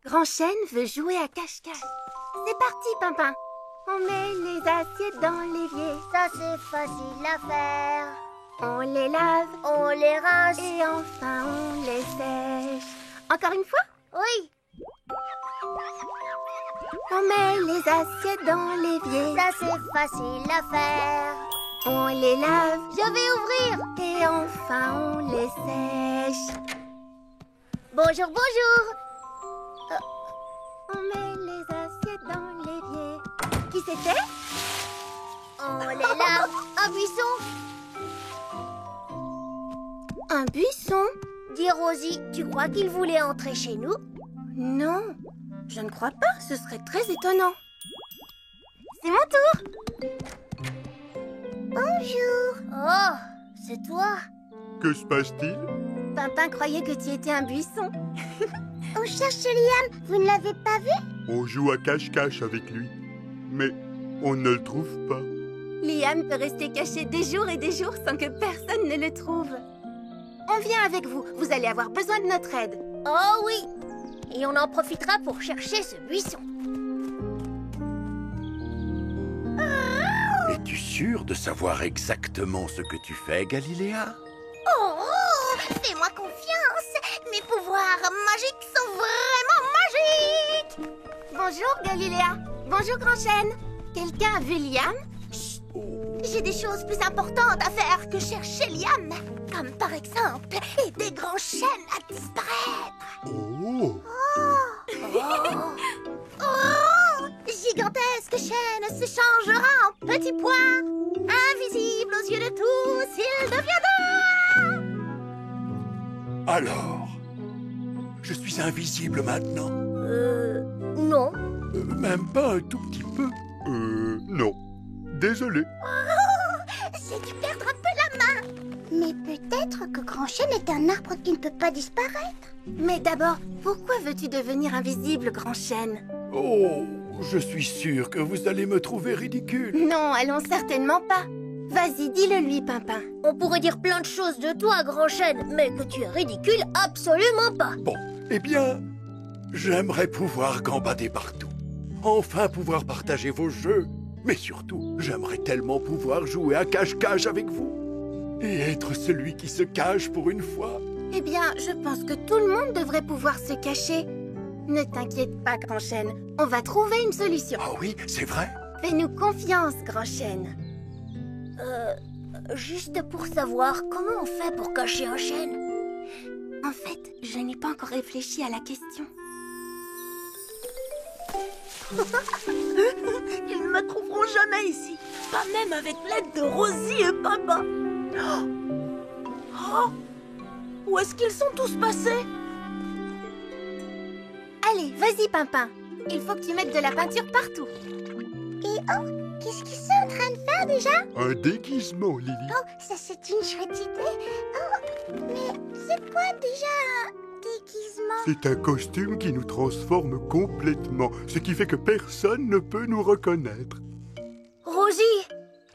Grand Chêne veut jouer à cache-cache. C'est parti, Pimpin. On met les assiettes dans l'évier. Ça c'est facile à faire. On les lave, On les rince. et enfin on les sèche. Encore une fois. Oui, On met les assiettes dans l'évier. ça c'est facile à faire. On les lave, Je vais ouvrir. et enfin on les sèche. Bonjour, bonjour. On met les assiettes dans l'évier. Qui c'était? On les lave. Un buisson. Un buisson? Dis Rosie, tu crois qu'il voulait entrer chez nous? Non, je ne crois pas. Ce serait très étonnant. C'est mon tour. Bonjour. Oh, c'est toi. Que se passe-t-il? Pimpin croyait que tu étais un buisson. On cherche Liam. Vous ne l'avez pas vu? On joue à cache-cache avec lui. Mais on ne le trouve pas. Liam peut rester caché des jours et des jours sans que personne ne le trouve. On vient avec vous. Vous allez avoir besoin de notre aide. Oh oui. Et on en profitera pour chercher ce buisson. Es-tu sûre de savoir exactement ce que tu fais, Galiléa? Oh, fais-moi confiance. Mes pouvoirs magiques sont vraiment magiques. Bonjour, Galiléa. Bonjour, Grand Chêne. Quelqu'un a vu Liam? J'ai des choses plus importantes à faire que chercher Liam. Comme par exemple aider Grand Chêne à disparaître. Oh! Oh, gigantesque chaîne se changera en petit point. Invisible aux yeux de tous, il deviendra. Alors, je suis invisible maintenant? Non. Même pas un tout petit peu? Non. Désolé. J'ai dû perdre un peu la main. Mais peut-être que Grand Chêne est un arbre qui ne peut pas disparaître. Mais d'abord, pourquoi veux-tu devenir invisible, Grand Chêne? Oh, je suis sûr que vous allez me trouver ridicule. Non, allons certainement pas. Vas-y, dis-le lui, Pimpin. On pourrait dire plein de choses de toi, Grand Chêne, mais que tu es ridicule, absolument pas. Bon, eh bien, j'aimerais pouvoir gambader partout. Enfin pouvoir partager vos jeux. Mais surtout, j'aimerais tellement pouvoir jouer à cache-cache avec vous. Et être celui qui se cache pour une fois. Eh bien, je pense que tout le monde devrait pouvoir se cacher. Ne t'inquiète pas, Grand Chêne. On va trouver une solution. Ah oui, c'est vrai? Fais-nous confiance, Grand Chêne. Juste pour savoir comment on fait pour cacher un chêne. En fait, je n'ai pas encore réfléchi à la question. Ils ne me trouveront jamais ici. Pas même avec l'aide de Rosie et Papa. Oh, où est-ce qu'ils sont tous passés? Allez, vas-y, Pimpin. Il faut que tu mettes de la peinture partout. Et oh, qu'est-ce qu'ils sont en train de faire déjà? Un déguisement, Lily. Oh, ça c'est une chouette idée. Oh, mais c'est quoi déjà un déguisement? C'est un costume qui nous transforme complètement, ce qui fait que personne ne peut nous reconnaître. Rosie,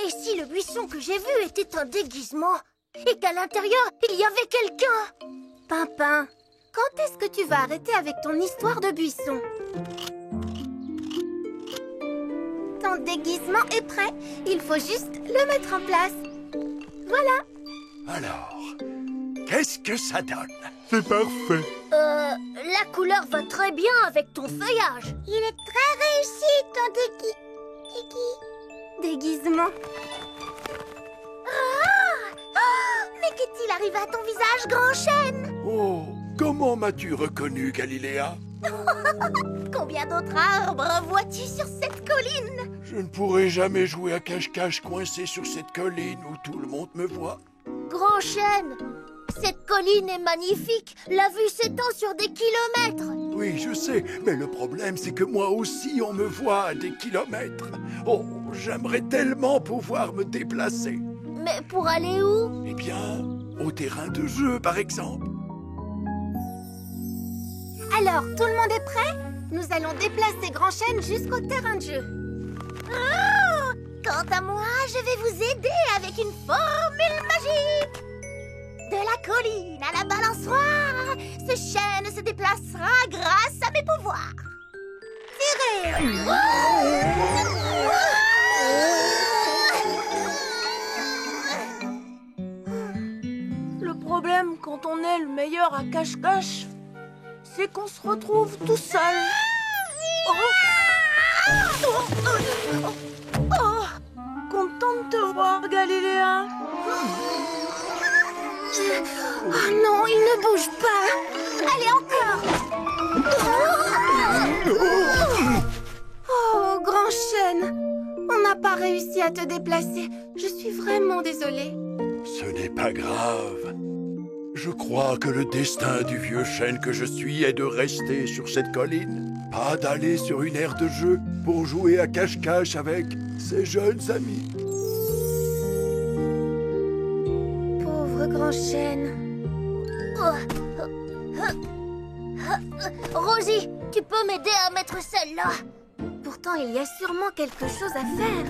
et si le buisson que j'ai vu était un déguisement? Et qu'à l'intérieur, il y avait quelqu'un? Pimpin, quand est-ce que tu vas arrêter avec ton histoire de buisson? Ton déguisement est prêt. Il faut juste le mettre en place. Voilà. Alors, qu'est-ce que ça donne? C'est parfait. La couleur va très bien avec ton feuillage. Il est très réussi, ton Déguisement. mais qu'est-il arrivé à ton visage, Grand Chêne? Oh, comment m'as-tu reconnu, Galiléa? Combien d'autres arbres vois-tu sur cette colline? Je ne pourrai jamais jouer à cache-cache coincé sur cette colline où tout le monde me voit. Grand Chêne, cette colline est magnifique. La vue s'étend sur des kilomètres. Oui, je sais, mais le problème, c'est que moi aussi, on me voit à des kilomètres. Oh, j'aimerais tellement pouvoir me déplacer. Mais pour aller où? Eh bien, au terrain de jeu, par exemple. Alors, tout le monde est prêt? Nous allons déplacer Grand Chêne jusqu'au terrain de jeu. Oh, quant à moi, je vais vous aider avec une formule magique. De la colline à la balançoire, ce chêne se déplacera grâce à mes pouvoirs. Le problème quand on est le meilleur à cache-cache, c'est qu'on se retrouve tout seul. Oh, content de te voir, Galiléa. Oh non, il ne bouge pas. Allez, encore. Oh, grand chêne, on n'a pas réussi à te déplacer. Je suis vraiment désolée. Ce n'est pas grave. Je crois que le destin du vieux chêne que je suis est de rester sur cette colline, pas d'aller sur une aire de jeu pour jouer à cache-cache avec ses jeunes amis. Pauvre grand chêne. Rosie, tu peux m'aider à mettre celle-là? Pourtant, il y a sûrement quelque chose à faire.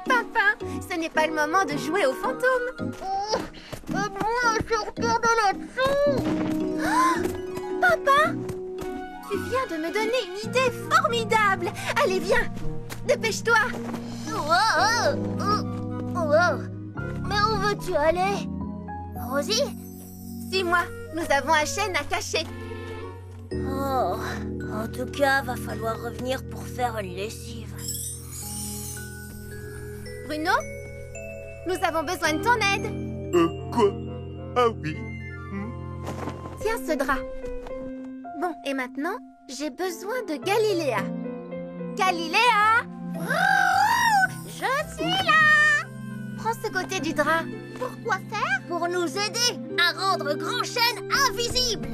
Papa, ce n'est pas le moment de jouer aux fantômes. Aide-moi à sortir de là-dessous. Papa, tu viens de me donner une idée formidable. Allez, viens, dépêche-toi. Mais où veux-tu aller? Rosie? Suis-moi, nous avons un chêne à cacher. Oh, en tout cas, va falloir revenir pour faire une lessive. Bruno, nous avons besoin de ton aide. Quoi? Ah oui. Tiens ce drap. Bon, et maintenant, j'ai besoin de Galiléa. Galiléa! Je suis là! Prends ce côté du drap. Pourquoi faire? Pour nous aider à rendre Grand Chêne invisible.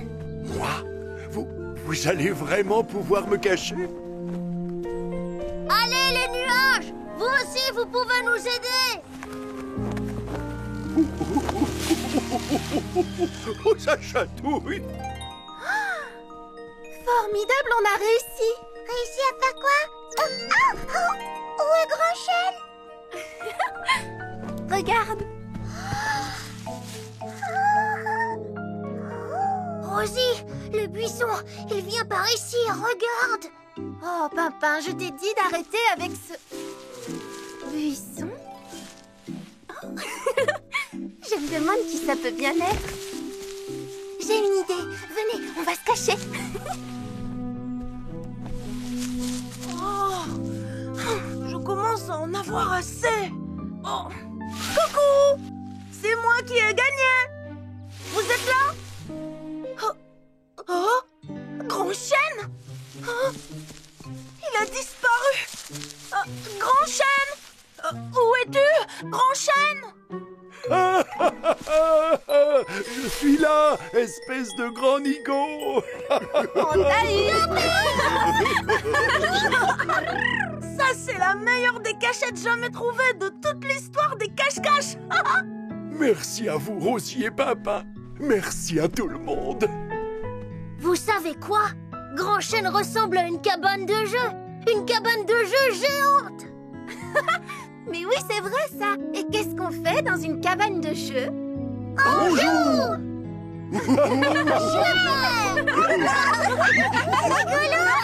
Moi? Vous allez vraiment pouvoir me cacher? Allez les nuages! Vous aussi, vous pouvez nous aider! Oh, ça chatouille! Formidable, on a réussi. Réussi à faire quoi? Où est Grand Chêne? Regarde. Rosie, le buisson, il vient par ici, regarde! Oh, Pimpin, je t'ai dit d'arrêter avec ce buisson. Oh. Je me demande qui ça peut bien être. J'ai une idée. Venez, on va se cacher. Oh, je commence à en avoir assez. Oh. Coucou! C'est moi qui ai gagné. Vous êtes là? Oh, Grand Chêne? Oh, il a disparu. Grand Chêne? Où es-tu, Grand Chêne? Je suis là, espèce de grand nigo. On t'a eu. Ça, c'est la meilleure des cachettes jamais trouvées de toute l'histoire des cache-cache. Merci à vous, Rosie et Papa. Merci à tout le monde. Vous savez quoi? Grand Chêne ressemble à une cabane de jeu. Une cabane de jeu géante. Mais oui, c'est vrai ça. Et qu'est-ce qu'on fait dans une cabane de jeu? Bonjour.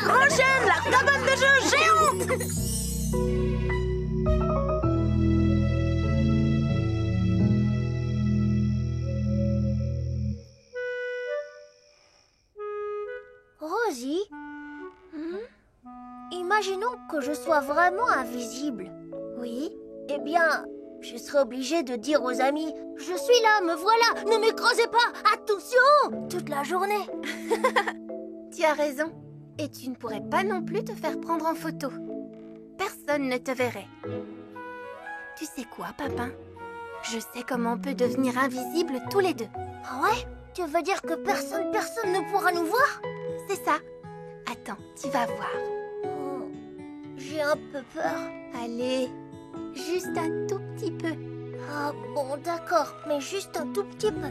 Grand Chêne, la cabane de jeu géante. Rosie, imaginons que je sois vraiment invisible. Oui. Eh bien, je serai obligée de dire aux amis « Je suis là, me voilà, ne m'écrasez pas, attention !» toute la journée. Tu as raison. Et tu ne pourrais pas non plus te faire prendre en photo. Personne ne te verrait. Tu sais quoi, Papin? Je sais comment on peut devenir invisible tous les deux. Ah ouais? Tu veux dire que personne ne pourra nous voir? C'est ça. Attends, tu vas voir. J'ai un peu peur. Allez, juste un tout petit peu. Ah bon, d'accord, mais juste un tout petit peu.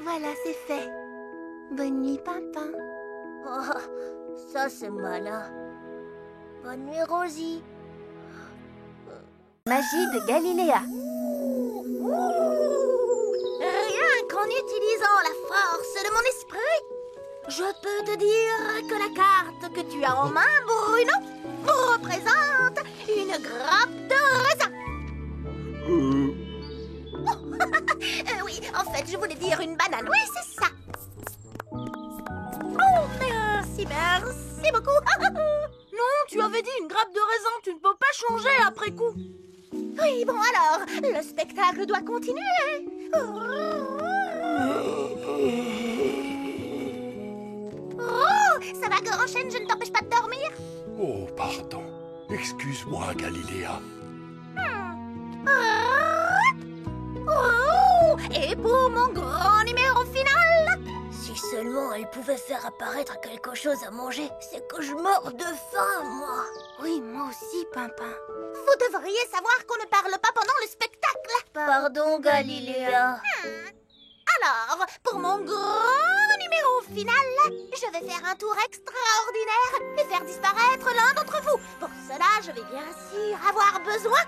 Voilà, c'est fait. Bonne nuit, Pimpin. Oh, ça c'est malin. Bonne nuit, Rosie. Magie de Galiléa. utilisant la force de mon esprit, je peux te dire que la carte que tu as en main, Bruno, représente une grappe de raisin. Oui, en fait, je voulais dire une banane. Oui, c'est ça. Oh, merci beaucoup. Non, tu avais dit une grappe de raisin, tu ne peux pas changer après coup. Oui, bon alors, le spectacle doit continuer. Oh, ça va, grand chêne, je ne t'empêche pas de dormir? Oh, pardon. Excuse-moi, Galiléa. Oh, et pour mon grand numéro final, Si seulement elle pouvait faire apparaître quelque chose à manger, c'est que je mords de faim, moi. oui, moi aussi, Pimpin. Vous devriez savoir qu'on ne parle pas pendant le spectacle. Pardon, Galiléa. Alors, pour mon grand numéro final, je vais faire un tour extraordinaire et faire disparaître l'un d'entre vous. Pour cela, je vais bien sûr avoir besoin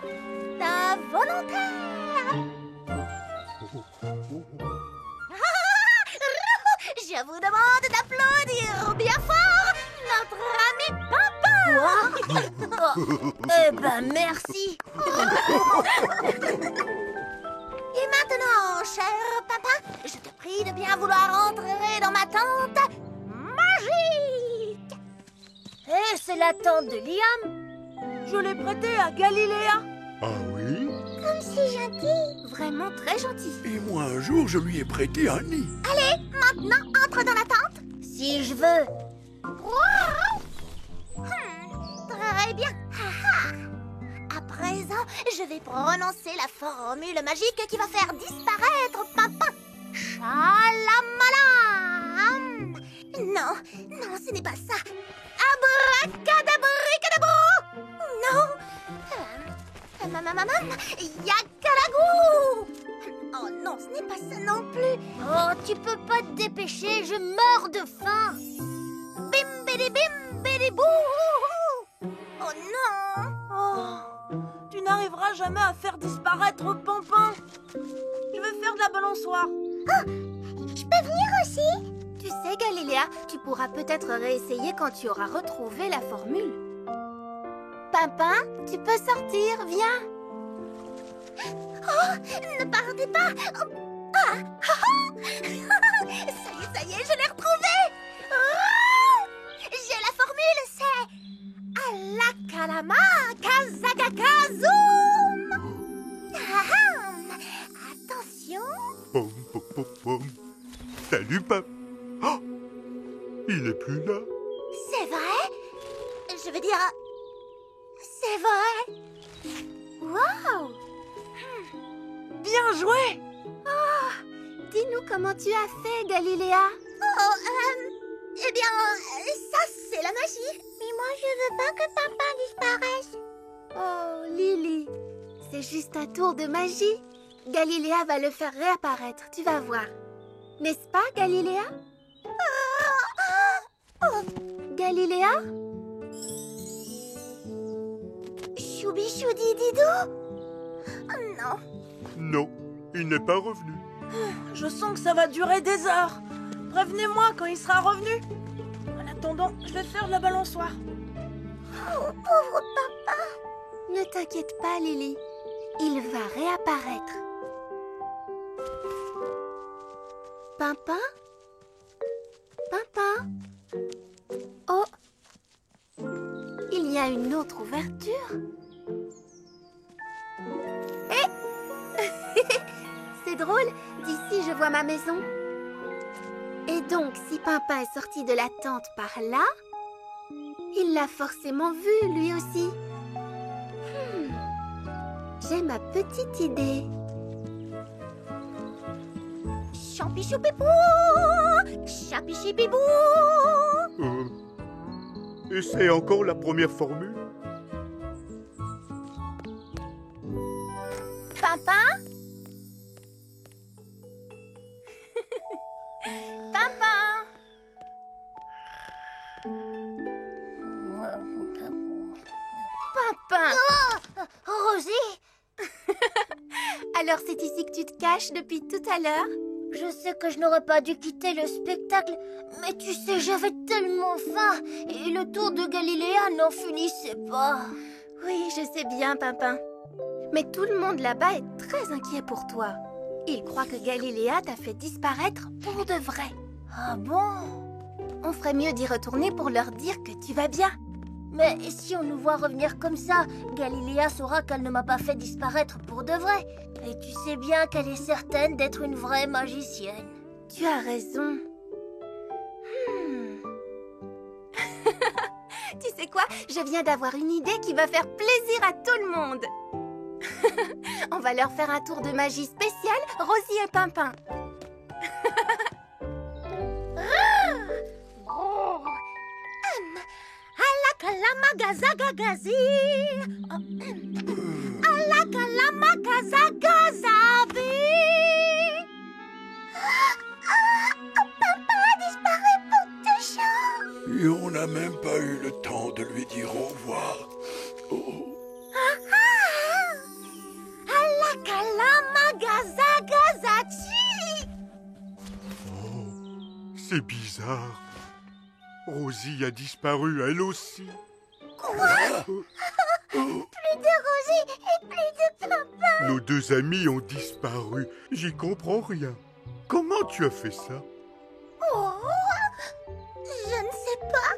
d'un volontaire. Je vous demande d'applaudir bien fort notre ami Pimpin. Eh ben, merci. Et maintenant, cher papa, je te prie de bien vouloir entrer dans ma tente magique. Eh, c'est la tante de Liam. Je l'ai prêté à Galiléa. Ah oui? Comme c'est gentil. Vraiment très gentil. Et moi, un jour, je lui ai prêté un nid. Allez, maintenant, entre dans la tente. Si je veux. Très bien. À présent, je vais prononcer la formule magique qui va faire disparaître Pimpin. Chalamala. Non, non, ce n'est pas ça. Abracadabricadabro. Non. Yakalagou. Oh non, ce n'est pas ça non plus. Oh, tu peux pas te dépêcher, je meurs de faim. Bim bidi bim bidi bou. Oh non. Oh, tu n'arriveras jamais à faire disparaître Pimpin. Je vais faire de la balançoire. Je peux venir aussi? Tu sais, Galiléa, tu pourras peut-être réessayer quand tu auras retrouvé la formule. Pimpin, tu peux sortir, viens. Oh, ne partez pas. Ça y est, je l'ai retrouvée. Oh, j'ai la formule, c'est Alakalama Kazagakazoum. Attention. Pom, pom, pom, pom. Salut, Pap. Oh, il est plus là. C'est vrai? Je veux dire... C'est vrai? Wow! Bien joué. Dis-nous comment tu as fait, Galiléa. Oh, eh bien, ça, c'est la magie. Mais moi, je veux pas que Papa disparaisse. Oh, Lily, c'est juste un tour de magie. Galiléa va le faire réapparaître, tu vas voir. N'est-ce pas, Galiléa? Galiléa? Choubi-choudi-didou? Non. Non, il n'est pas revenu. Je sens que ça va durer des heures. Prévenez-moi quand il sera revenu. En attendant, je vais faire de la balançoire. Oh, pauvre papa. Ne t'inquiète pas, Lily. Il va réapparaître. Pimpin? Pimpin? Oh! Il y a une autre ouverture. Hé! C'est drôle, d'ici je vois ma maison. Et donc, si Pimpin est sorti de la tente par là, il l'a forcément vu, lui aussi. J'ai ma petite idée. Champi-choupipou! Chapi-chipibou! Essaie encore la première formule. Pimpin? Pimpin? Pimpin! Rosie? Alors c'est ici que tu te caches depuis tout à l'heure? Je sais que je n'aurais pas dû quitter le spectacle, mais tu sais, j'avais tellement faim et le tour de Galiléa n'en finissait pas. Oui, je sais bien, Pimpin. Mais tout le monde là-bas est très inquiet pour toi. Il croit que Galiléa t'a fait disparaître pour de vrai. Ah bon? On ferait mieux d'y retourner pour leur dire que tu vas bien. Mais si on nous voit revenir comme ça, Galiléa saura qu'elle ne m'a pas fait disparaître pour de vrai. Et tu sais bien qu'elle est certaine d'être une vraie magicienne. Tu as raison. Tu sais quoi? Je viens d'avoir une idée qui va faire plaisir à tout le monde. On va leur faire un tour de magie spécial, Rosie et Pimpin. Alakalamagazagagazi. Alakalamagazagazabi. Papa a disparu pour toujours. Et on n'a même pas eu le temps de lui dire au revoir. Oh. Alakalamagazagazachi. Oh, c'est bizarre. Rosie a disparu, elle aussi. Plus de Rosie et plus de papa. Nos deux amis ont disparu. J'y comprends rien. Comment tu as fait ça? Oh, je ne sais pas.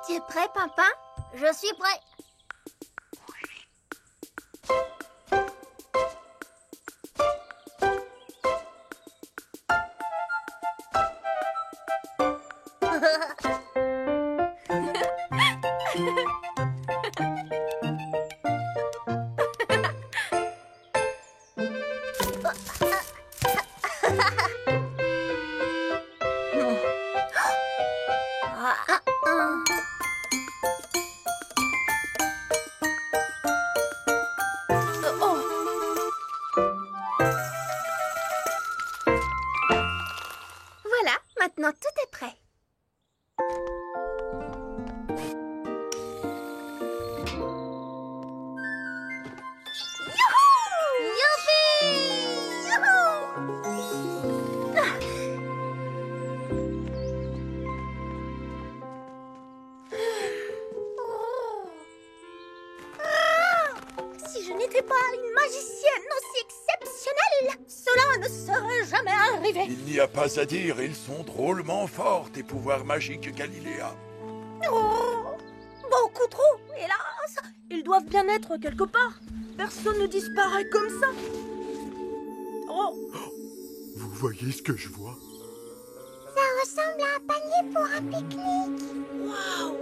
Tu es prêt, Pimpin? Je suis prêt. Voilà, maintenant tout est prêt. Si je n'étais pas une magicienne aussi exceptionnelle, cela ne serait jamais arrivé. Il n'y a pas à dire, ils sont drôlement forts, tes pouvoirs magiques, Galiléa. Oh, beaucoup trop, hélas. Ils doivent bien être quelque part. Personne ne disparaît comme ça. Oh, Vous voyez ce que je vois? Ça ressemble à un panier pour un pique-nique. waouh.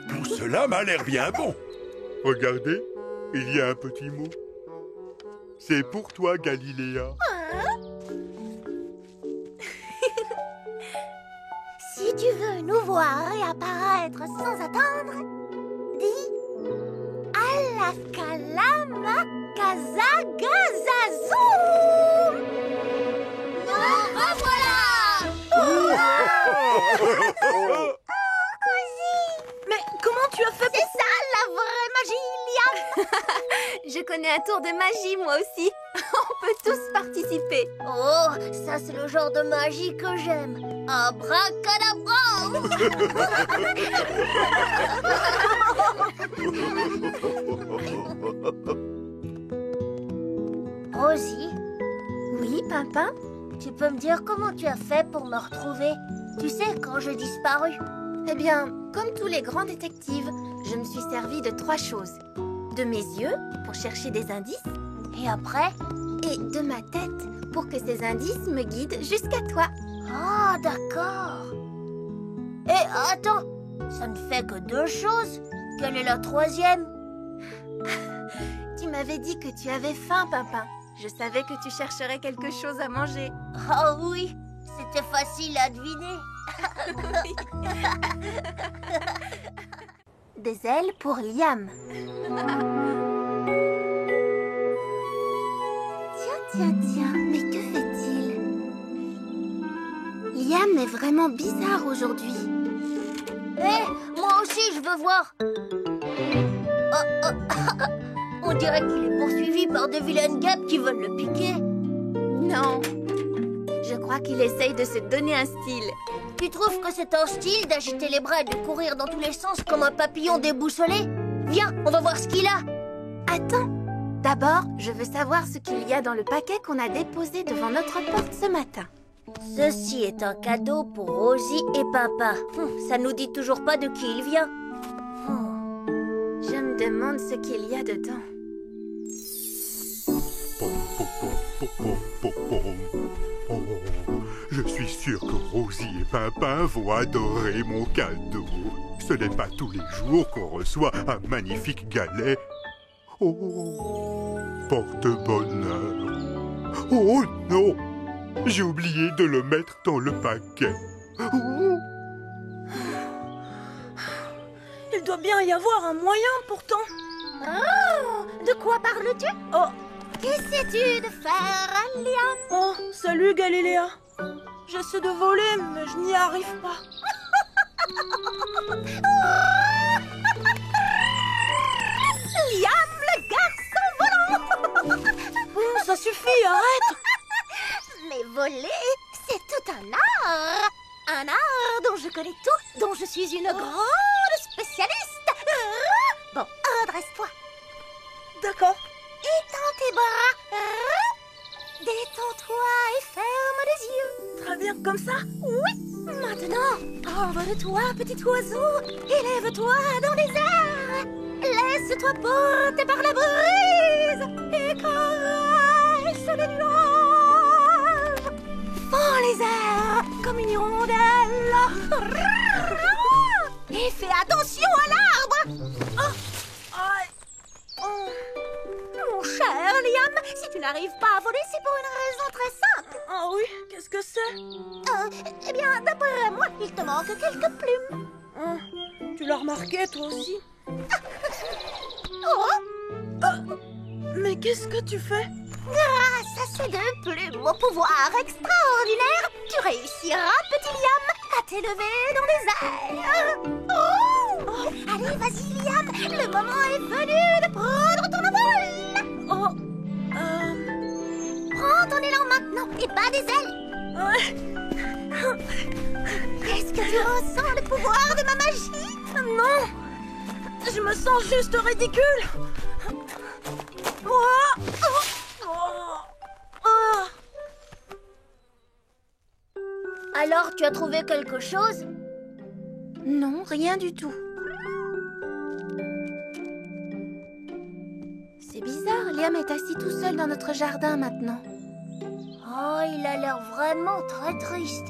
Tout cela m'a l'air bien bon. Regardez, il y a un petit mot. C'est pour toi, Galiléa. Si tu veux nous voir réapparaître sans attendre, dis Alakalama Kazagazazou. Nous revoilà. Mais comment tu as fait C'est ça la vraie magie, Liam. Je connais un tour de magie, moi aussi. On peut tous participer. Oh, ça c'est le genre de magie que j'aime. Abracadabra. Rosie, Oui, Pimpin? tu peux me dire comment tu as fait pour me retrouver? Tu sais, quand j'ai disparu. Eh bien, comme tous les grands détectives, je me suis servi de 3 choses. De mes yeux, pour chercher des indices, Et après? et de ma tête, pour que ces indices me guident jusqu'à toi. Ah, d'accord. Et attends, ça ne fait que 2 choses. Quelle est la 3e? Tu m'avais dit que tu avais faim, Pimpin. Je savais que tu chercherais quelque chose à manger. Ah oui, c'était facile à deviner. Des ailes pour Liam. Tiens, mais que fait-il? Liam est vraiment bizarre aujourd'hui. Hé, moi aussi je veux voir. On dirait qu'il est poursuivi par des vilaines guêpes qui veulent le piquer. Non. Je crois qu'il essaye de se donner un style. Tu trouves que c'est un style d'agiter les bras et de courir dans tous les sens comme un papillon déboussolé? Viens, on va voir ce qu'il a. Attends. D'abord, je veux savoir ce qu'il y a dans le paquet qu'on a déposé devant notre porte ce matin. Ceci est un cadeau pour Rosie et Papa. Ça nous dit toujours pas de qui il vient. Je me demande ce qu'il y a dedans. Oh, je suis sûr que Rosie et Pimpin vont adorer mon cadeau. Ce n'est pas tous les jours qu'on reçoit un magnifique galet. Oh, porte-bonheur. Oh non, j'ai oublié de le mettre dans le paquet. Oh. Il doit bien y avoir un moyen pourtant. Oh, de quoi parles-tu? Oh, qu'essaies-tu de faire, Liam? oh, salut Galiléa. J'essaie de voler, mais je n'y arrive pas. Liam, le garçon volant! Bon, ça suffit, arrête. Mais voler, c'est tout un art. Un art dont je connais tout, dont je suis une grande spécialiste. Bon, redresse-toi. D'accord. Étends tes bras. Détends-toi et ferme les yeux. Très bien, comme ça. Oui. Maintenant, envole-toi, petit oiseau. Élève-toi dans les airs. Laisse-toi porter par la brise et caresse les nuages. Fends les airs comme une hirondelle. Et fais attention à l'arbre. Aïe. Oh. Mon cher Liam, si tu n'arrives pas à voler, c'est pour une raison très simple. Ah oui, qu'est-ce que c'est? Eh bien, d'après moi, il te manque quelques plumes. Tu l'as remarqué, toi aussi? Oh, Mais qu'est-ce que tu fais? grâce à ces deux plumes au pouvoir extraordinaire, tu réussiras, petit Liam, à t'élever dans les airs. Oh, allez, vas-y, Liam, le moment est venu de prendre ton envol. Oh, Prends ton élan maintenant et bats des ailes. ouais. Est-ce que tu ressens le pouvoir de ma magie? Non, je me sens juste ridicule. Oh. Alors, tu as trouvé quelque chose? Non, rien du tout. C'est bizarre, Liam est assis tout seul dans notre jardin maintenant. Oh, il a l'air vraiment très triste.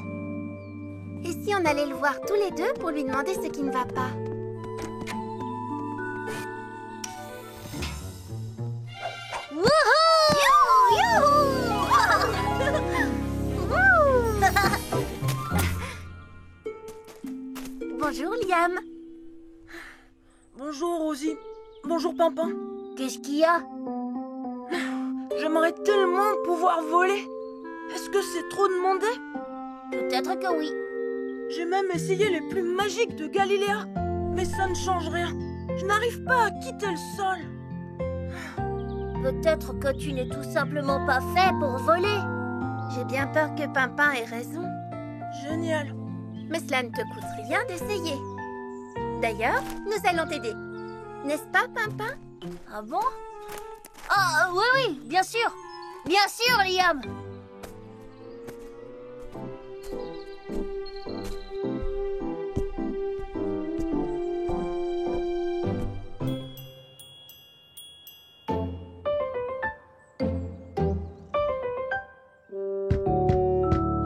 Et si on allait le voir tous les deux pour lui demander ce qui ne va pas? Bonjour Liam. Bonjour Rosie. Bonjour Pimpin. Qu'est-ce qu'il y a? J'aimerais tellement pouvoir voler. Est-ce que c'est trop demandé? Peut-être que oui. J'ai même essayé les plumes magiques de Galiléa. Mais ça ne change rien. Je n'arrive pas à quitter le sol. Peut-être que tu n'es tout simplement pas fait pour voler. J'ai bien peur que Pimpin ait raison. Génial. Mais cela ne te coûte rien d'essayer. D'ailleurs, nous allons t'aider. N'est-ce pas, Pimpin? Ah bon? Ah oui, oui, bien sûr. Bien sûr, Liam.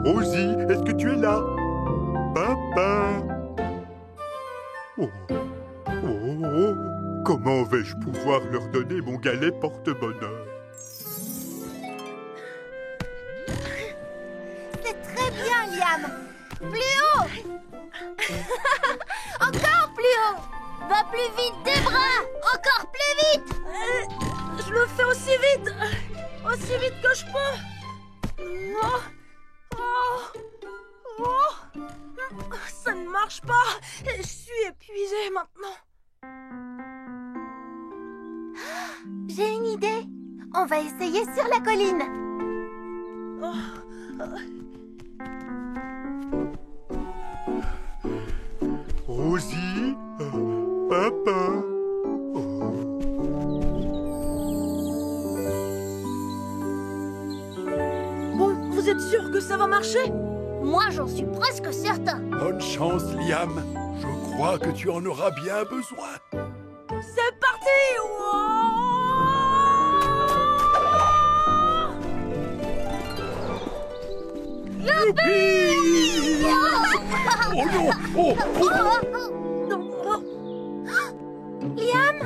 Rosie, est-ce que tu es là? Pimpin. Oh. Oh. Comment vais-je pouvoir leur donner mon galet porte-bonheur? C'est très bien, Liam. Plus haut. Encore plus haut. Va plus vite des bras. Encore plus vite. Je le fais aussi vite que je marche pas. Oh, oh, oh. Ça ne marche pas. Je suis épuisée maintenant. J'ai une idée. On va essayer sur la colline. Rosie, papa. Bon, vous êtes sûr que ça va marcher? Moi, j'en suis presque certain. Bonne chance, Liam. Je crois que tu en auras bien besoin. C'est parti! Youpi! Oh non! Oh, oh. Liam?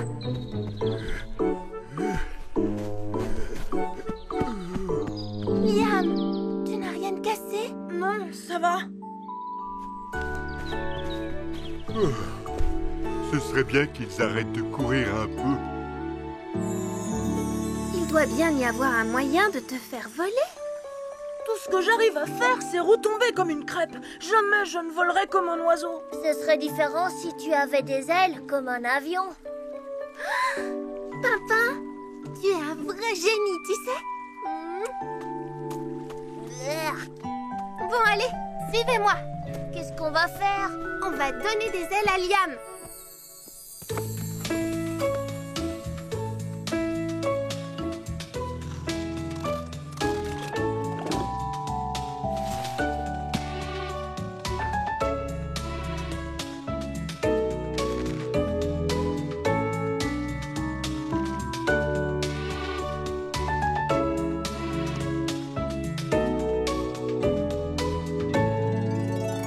Liam, tu n'as rien de cassé? Non, ça va. Ce serait bien qu'ils arrêtent de courir un peu. Il doit bien y avoir un moyen de te faire voler. Tout ce que j'arrive à faire, c'est retomber comme une crêpe. Jamais je ne volerai comme un oiseau. Ce serait différent si tu avais des ailes comme un avion. Pimpin, tu es un vrai génie, tu sais. Bon, allez, suivez-moi. Qu'est-ce qu'on va faire? On va donner des ailes à Liam.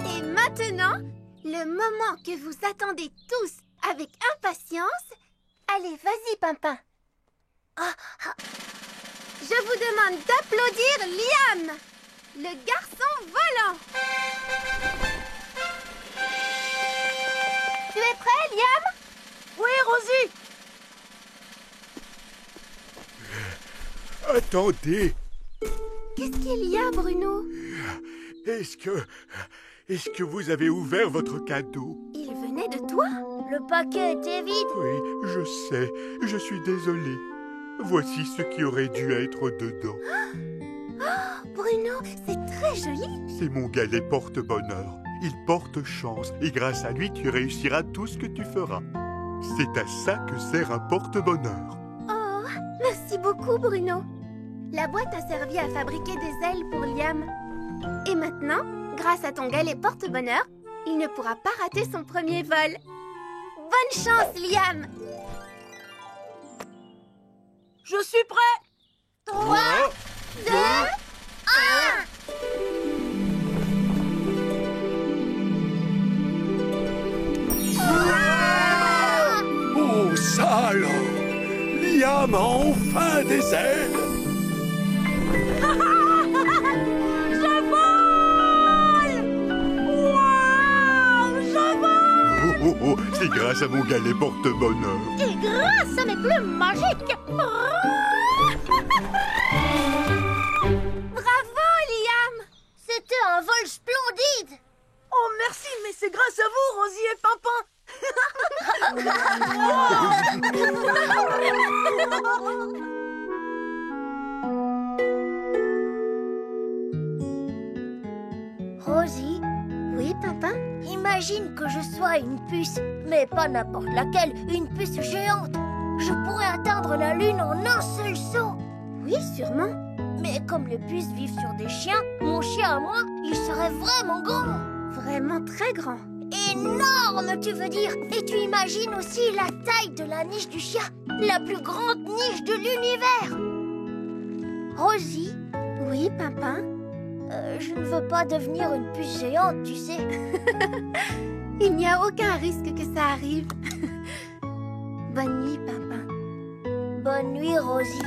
Et maintenant, le moment que vous attendez tous avec impatience. Allez, vas-y, Pimpin. Je vous demande d'applaudir Liam, le garçon volant. Tu es prêt, Liam? Oui, Rosie. Attendez, Qu'est-ce qu'il y a, Bruno? est-ce que vous avez ouvert votre cadeau? Il venait de toi? Le paquet était vide. Oui, je sais, je suis désolé. Voici ce qui aurait dû être dedans. Bruno, c'est très joli. C'est mon galet porte-bonheur. Il porte chance et grâce à lui, tu réussiras tout ce que tu feras. C'est à ça que sert un porte-bonheur. Oh, merci beaucoup, Bruno. La boîte a servi à fabriquer des ailes pour Liam. Et maintenant, grâce à ton galet porte-bonheur, il ne pourra pas rater son premier vol. Bonne chance, Liam. Je suis prêt. 3, 2, 1. Oh, ça alors! Liam a enfin des ailes! Je vole! Waouh! Je vole! Oh, oh, oh, c'est grâce à mon galet porte-bonheur. Et grâce à mes plumes magiques. Bravo, Liam. C'était un vol splendide. Oh, merci, mais c'est grâce à vous, Rosie et Pimpin. Rosie, Oui, Pimpin? imagine que je sois une puce, mais pas n'importe laquelle, une puce géante. Je pourrais atteindre la Lune en un seul saut. Oui, sûrement. Mais comme les puces vivent sur des chiens, mon chien à moi, il serait vraiment grand. Vraiment très grand. Énorme, tu veux dire. Et tu imagines aussi la taille de la niche du chien, la plus grande niche de l'univers. Rosie, Oui, Pimpin? je ne veux pas devenir une puce géante, tu sais. Il n'y a aucun risque que ça arrive. Bonne nuit, Pimpin. Bonne nuit, Rosie.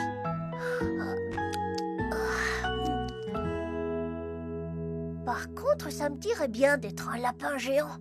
Par contre, ça me dirait bien d'être un lapin géant.